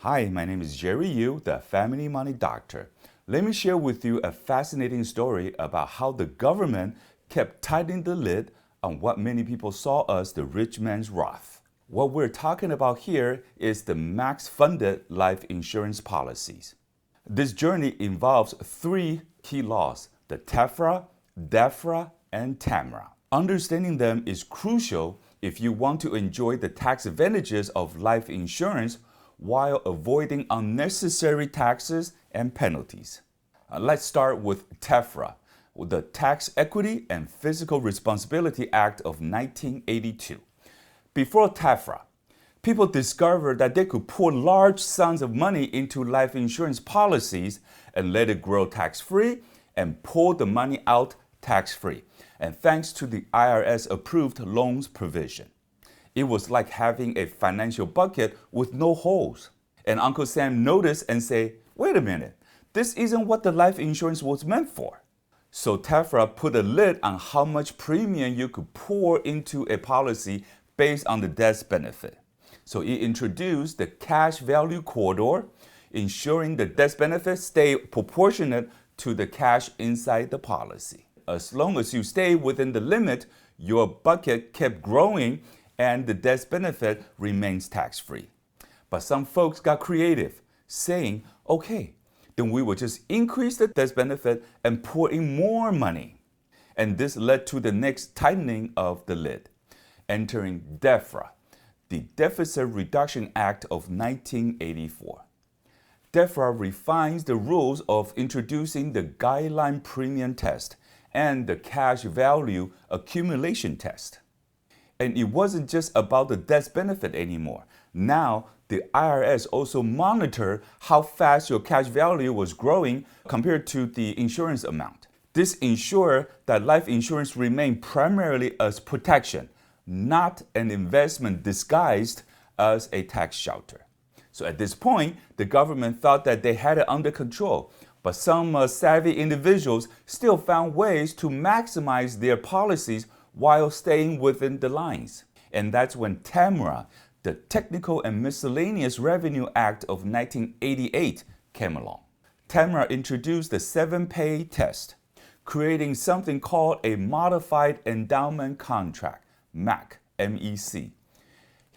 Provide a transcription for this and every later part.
Hi, my name is Jerry Yu, the Family Money Doctor. Let me share with you a fascinating story about how the government kept tightening the lid on what many people saw as the rich man's Roth. What we're talking about here is the max-funded life insurance policies. This journey involves three key laws: the TEFRA, DEFRA, and TAMRA. Understanding them is crucial if you want to enjoy the tax advantages of life insurance while avoiding unnecessary taxes and penalties. Let's start with TEFRA, the Tax Equity and Fiscal Responsibility Act of 1982. Before TEFRA, people discovered that they could pour large sums of money into life insurance policies and let it grow tax-free and pull the money out tax-free, and thanks to the IRS-approved loans provision. It was like having a financial bucket with no holes. And Uncle Sam noticed and said, wait a minute, this isn't what the life insurance was meant for. So TEFRA put a lid on how much premium you could pour into a policy based on the death benefit. So it introduced the cash value corridor, ensuring the death benefit stayed proportionate to the cash inside the policy. As long as you stay within the limit, your bucket kept growing and the death benefit remains tax-free. But some folks got creative, saying, okay, then we will just increase the death benefit and pour in more money. And this led to the next tightening of the lid, entering DEFRA, the Deficit Reduction Act of 1984. DEFRA refines the rules of introducing the guideline premium test and the cash value accumulation test. And it wasn't just about the death benefit anymore. Now, the IRS also monitored how fast your cash value was growing compared to the insurance amount. This ensured that life insurance remained primarily as protection, not an investment disguised as a tax shelter. So at this point, the government thought that they had it under control, but some savvy individuals still found ways to maximize their policies while staying within the lines. And that's when TAMRA, the Technical and Miscellaneous Revenue Act of 1988, came along. TAMRA introduced the 7-pay test, creating something called a Modified Endowment Contract, MEC, M-E-C.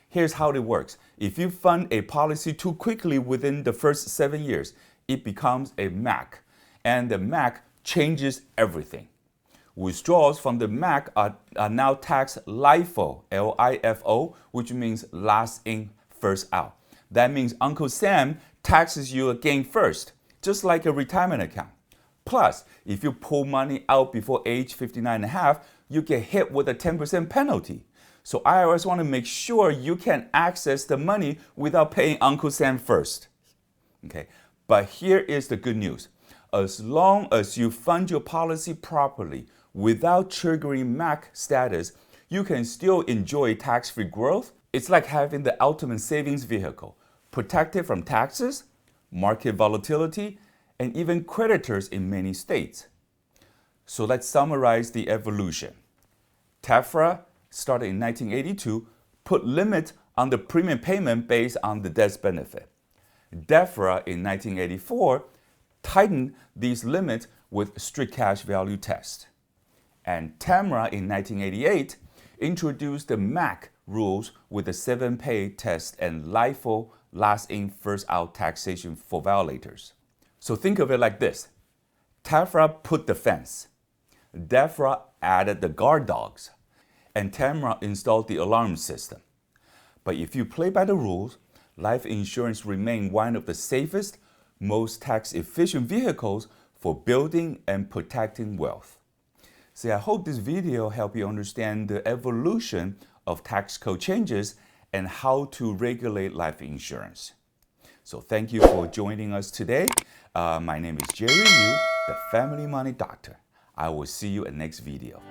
Here's how it works. If you fund a policy too quickly within the first 7 years, it becomes a MEC, and the MEC changes everything. Withdrawals from the MEC are now taxed LIFO, L-I-F-O, which means last in, first out. That means Uncle Sam taxes you again first, just like a retirement account. Plus, if you pull money out before age 59 and a half, you get hit with a 10% penalty. So IRS want to make sure you can access the money without paying Uncle Sam first. Okay, but here is the good news. As long as you fund your policy properly, without triggering MEC status, you can still enjoy tax-free growth. It's like having the ultimate savings vehicle, protected from taxes, market volatility, and even creditors in many states. So let's summarize the evolution. TEFRA, started in 1982, put limit on the premium payment based on the death benefit. DEFRA in 1984 tightened these limits with strict cash value test. And TAMRA in 1988 introduced the MEC rules with the 7-pay test and LIFO, last in, first out taxation for violators. So think of it like this. TEFRA put the fence, DEFRA added the guard dogs, and TAMRA installed the alarm system. But if you play by the rules, life insurance remains one of the safest, most tax-efficient vehicles for building and protecting wealth. So I hope this video helped you understand the evolution of tax code changes and how to regulate life insurance. So thank you for joining us today. My name is Jerry Yu, the Family Money Doctor. I will see you in the next video.